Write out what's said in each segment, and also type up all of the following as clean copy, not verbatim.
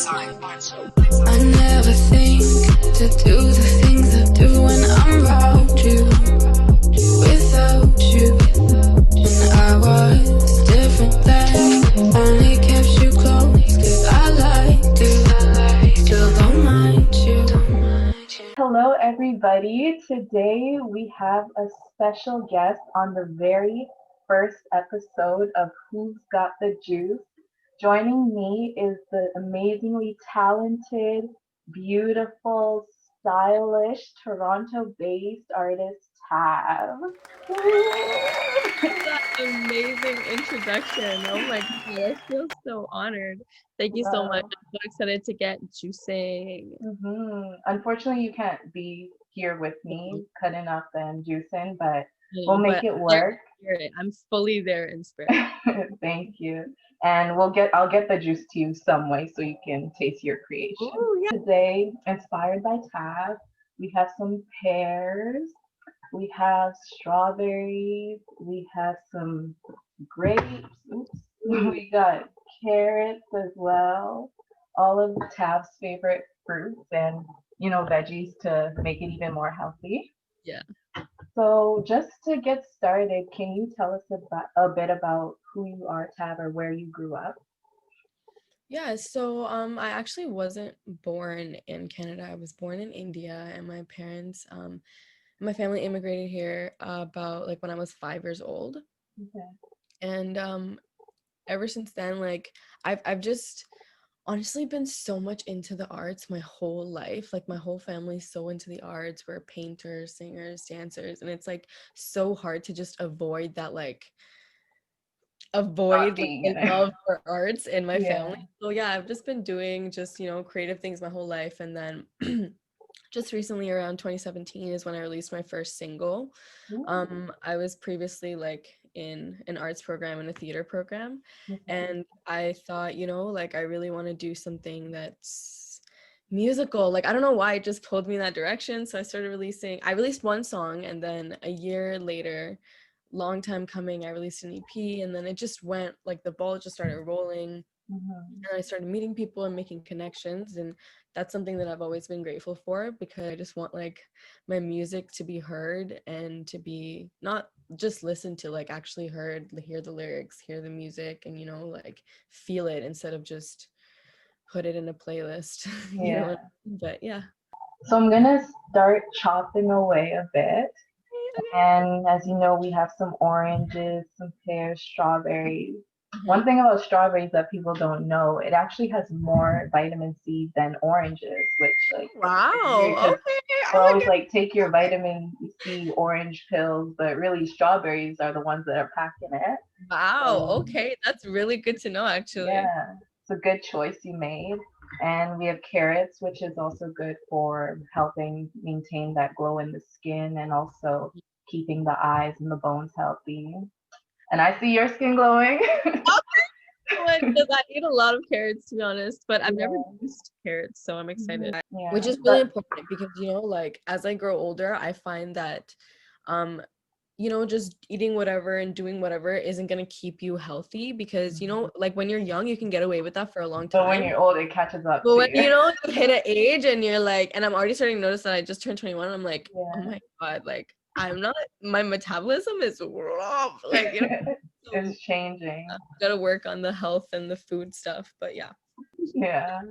I never think to do the things I do when I'm around you. Without you, and I was different then. Only kept you close 'cause I like to. Still don't mind you. Hello, everybody. Today we have a special guest on the very first episode of Who's Got the Juice. Joining me is the amazingly talented, beautiful, stylish, Toronto based artist Tab. That amazing introduction. Oh my god, I feel so honored. Thank you so much. Wow. I'm so excited to get juicing. Unfortunately, you can't be here with me cutting up and juicing, but You we'll know, make but it I'm there in work. spirit. I'm fully there in spirit. Thank you. And I'll get the juice to you some way so you can taste your creation. Oh yeah. Today, inspired by Tab, we have some pears, we have strawberries, we have some grapes, oops, we got carrots as well, all of Tab's favorite fruits and veggies to make it even more healthy. Yeah. So, just to get started, can you tell us a bit about who you are, Tab, or where you grew up? Yeah, so I actually wasn't born in Canada. I was born in India, and my family immigrated here about like when I was 5 years old. Okay. And ever since then, like I've just honestly been so much into the arts my whole life. Like my whole family's so into the arts. We're painters, singers, dancers, and it's like so hard to just avoid Not like being the in it. love for arts in my Yeah. family. So yeah, I've just been doing just, creative things my whole life. And then just recently around 2017 is when I released my first single. Ooh, I was previously like in an arts program and a theater program, okay. and I thought, like I really want to do something that's musical. Like I don't know why it just pulled me in that direction. So I released one song, and then a year later, long time coming, I released an EP, and then it just went like the ball just started rolling, Hmm. and I started meeting people and making connections, and that's something that I've always been grateful for, because I just want like my music to be heard and to be not just listened to, like actually heard, hear the lyrics, hear the music, and like feel it instead of just put it in a playlist. Yeah. But yeah. So I'm gonna start chopping away a bit. And as you know, we have some oranges, some pears, strawberries. One Mhm. thing about strawberries that people don't know, it actually has more vitamin C than oranges, which like is weird Wow. because Okay. we're Oh my always god. like take your vitamin C orange pills, but really strawberries are the ones that are packing it. Wow. So Okay. That's really good to know, actually. yeah, it's a good choice you made. And we have carrots, which is also good for helping maintain that glow in the skin and also keeping the eyes and the bones healthy. And I see your skin glowing. One, because I eat a lot of carrots, to be honest, but I've never Yeah. used carrots, so I'm excited. Which Yeah. is really But important because, like as I grow older, I find that, um, just eating whatever and doing whatever isn't gonna keep you healthy, because, like when you're young, you can get away with that for a long when time. you're old, it catches up But to when you. you hit an age and you're like, and I'm already starting to notice that I just turned 21, I'm like, oh Yeah. my God, like I'm not, my metabolism is rough, like, so It's changing. gotta work on the health and the food stuff, but yeah. Yeah.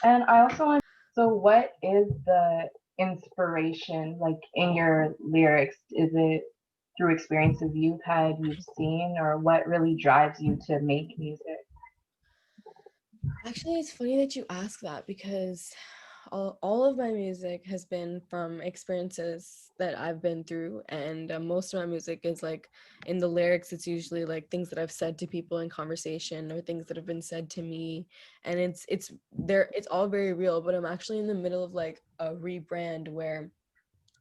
And I also want, so what is the inspiration like in your lyrics? Is it through experiences you've had, you've seen, or what really drives you to make music? Actually, it's funny that you ask that, because all of my music has been from experiences that I've been through, and most of my music is like in the lyrics. It's usually like things that I've said to people in conversation or things that have been said to me, and it's all very real. But I'm actually in the middle of like a rebrand where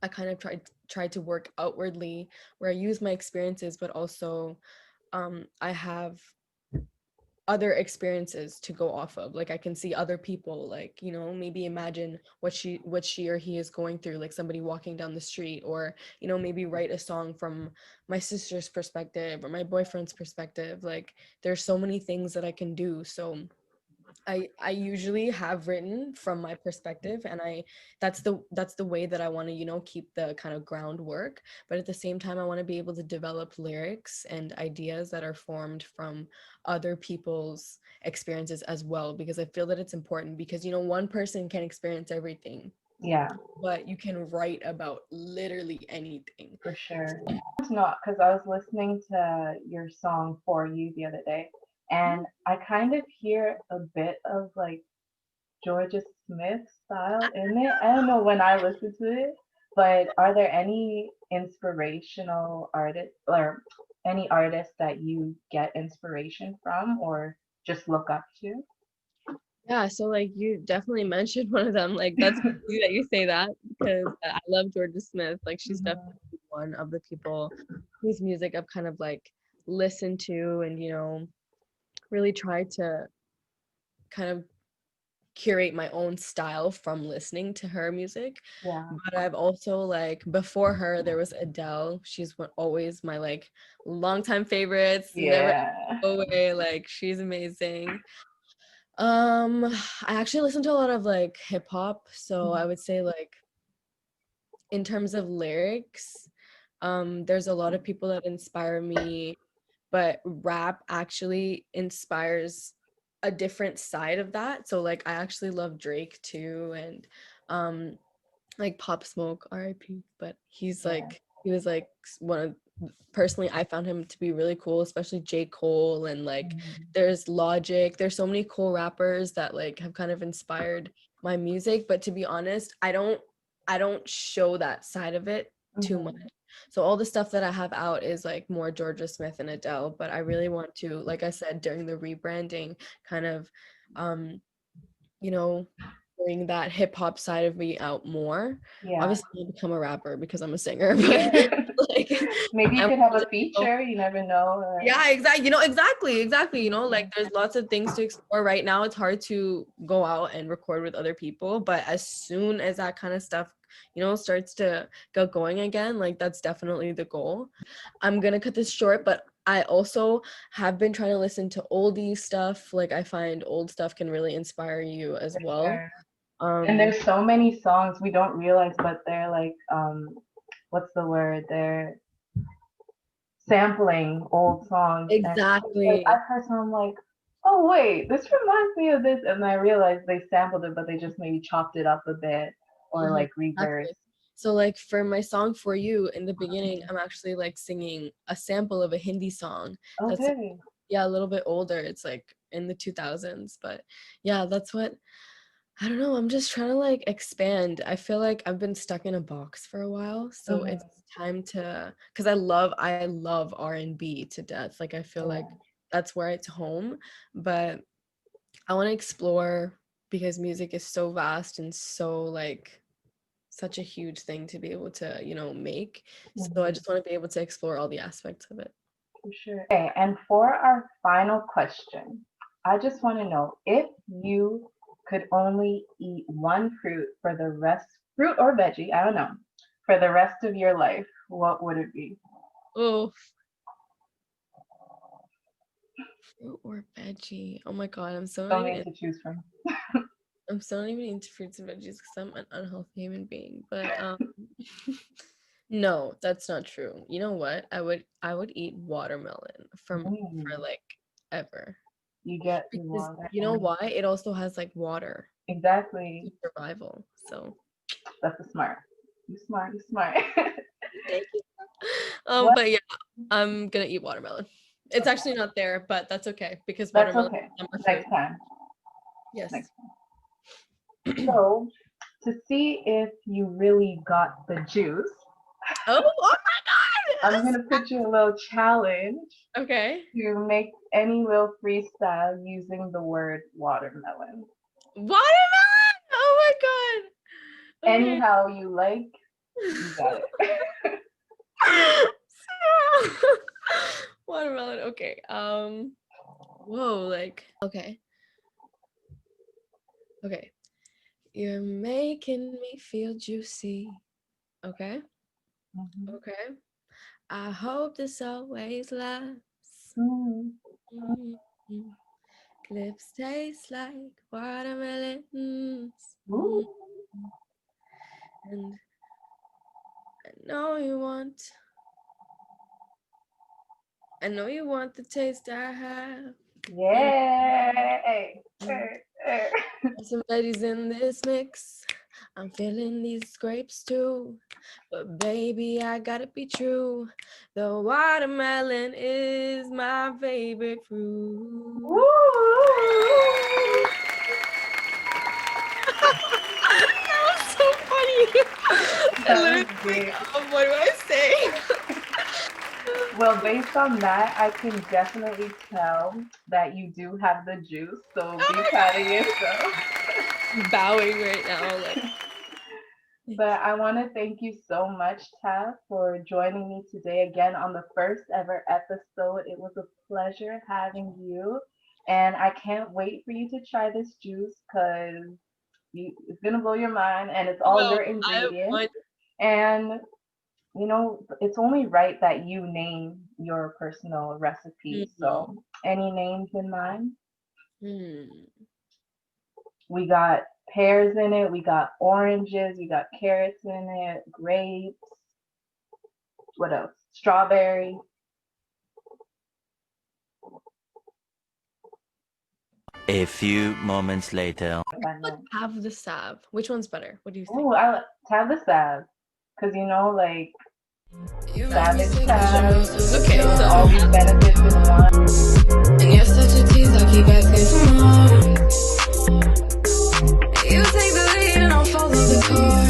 I kind of tried to work outwardly, where I use my experiences, but also I have other experiences to go off of. Like I can see other people, like, maybe imagine what she or he is going through, like somebody walking down the street, or maybe write a song from my sister's perspective or my boyfriend's perspective. Like there's so many things that I can do. So I usually have written from my perspective, and that's the way that I want to, keep the kind of groundwork. But at the same time, I want to be able to develop lyrics and ideas that are formed from other people's experiences as well, because I feel that it's important, because one person can experience everything, Yeah, but you can write about literally anything. for sure. It's not because I was listening to your song For You the other day, and I kind of hear a bit of like Georgia Smith style in it. I don't know when I listen to it, but are there any inspirational artists or any artists that you get inspiration from or just look up to? Yeah, so like you definitely mentioned one of them. Like that's crazy that you say that, because I love Georgia Smith. Like she's definitely Mhm. one of the people whose music I've kind of like listened to, and really tried to kind of curate my own style from listening to her music. Yeah. But I've also, like, before her there was Adele. She's always my like longtime favorites, never Yeah. go away. Like she's amazing. I actually listen to a lot of like hip hop, so I Mhm. would say like in terms of lyrics, there's a lot of people that inspire me, but rap actually inspires a different side of that. So like I actually love Drake too, and um like Pop Smoke, RIP, but Yeah. he was like one of, personally I found him to be really cool, especially J. Cole, and like Mhm. there's Logic. There's so many cool rappers that like have kind of inspired my music, but to be honest, I don't show that side of it too much. Mhm. So all the stuff that I have out is like more Georgia Smith and Adele, but I really want to, like I said, during the rebranding, kind of um you know, bring that hip hop side of me out more. Yeah. Obviously, I'll become a rapper because I'm a singer, but like, Maybe you I want could have to, a feature, you never know. yeah, exactly. Exactly. Like Mhm. there's lots of things to explore. Right now, it's hard to go out and record with other people, but as soon as that kind of stuff, starts to get going again, like that's definitely the goal. I'm gonna cut this short, but I also have been trying to listen to oldie stuff. Like I find old stuff can really inspire you as For well. sure. And Um, there's so many songs we don't realize, but they're like, what's the word? They're sampling old songs. And like exactly. I've heard some like, oh wait, this reminds me of this, and I realized they sampled it, but they just maybe chopped it up a bit or Mhm, like reversed. exactly. So like for my song For You, in the beginning, I'm actually like singing a sample of a Hindi song that's, Okay. yeah, a little bit older. It's like in the 2000s, but yeah, that's what, I don't know. I'm just trying to like expand. I feel like I've been stuck in a box for a while, so it's Hmm. time to, because I love R&B to death. Like I feel Yeah, like that's where it's home, but I want to explore, because music is so vast and so like such a huge thing to be able to, make. So I hmm, just want to be able to explore all the aspects of it. for sure. Okay, and for our final question, I just want to know if you could only eat one fruit for the rest, fruit or veggie, I don't know, for the rest of your life, what would it be? Oh, fruit or veggie. Oh my God, Something to choose from. I'm still not even into fruits and veggies because I'm an unhealthy human being. But no, that's not true. You know what? I would eat watermelon for Mm, like ever. you get the Because water you know and why? It also has like water exactly. to survival. So That's a smart. You smart. You smart. thank you. What? But yeah, I'm gonna eat watermelon. It's Okay, actually not there, but that's okay because that's watermelon okay. is summer fruit. Next time. Yes. Next. So to see if you really got the juice, Oh my God! I'm Yes! gonna put you a little challenge Okay. to make any little freestyle using the word watermelon. Watermelon! Oh my God. Okay. Anyhow you like, you got it. Watermelon. Okay. Whoa, like, okay. Okay. You're making me feel juicy. Okay. Mhm. Okay. I hope this always lasts. Mhm. Mhm. Lips taste like watermelons. Ooh. And I know you want the taste I have. Yay! Some veggies in this mix. I'm feeling these grapes too. But baby, I gotta be true. The watermelon is my favorite fruit. Woo! That was so funny. That I literally was was great. like, oh, what do I say? Well, based on that, I can definitely tell that you do have the juice. So be proud of yourself. Bowing right now, like. But I want to thank you so much, Taff, for joining me today again on the first ever episode. It was a pleasure having you. And I can't wait for you to try this juice because it's going to blow your mind and it's all No, your ingredients. And, you know, it's only right that you name your personal recipe. So, any names in mind? We got pears in it, we got oranges, we got carrots in it, grapes. What else? Strawberry. A few moments later. Have the salve. Which one's better? What do you think? Oh, I have the salve. Because, you know, like, You salve make me is sick salve. Okay, so all these benefits in one. and you're such a tease, I keep asking for more. You take the lead and I'll follow the call.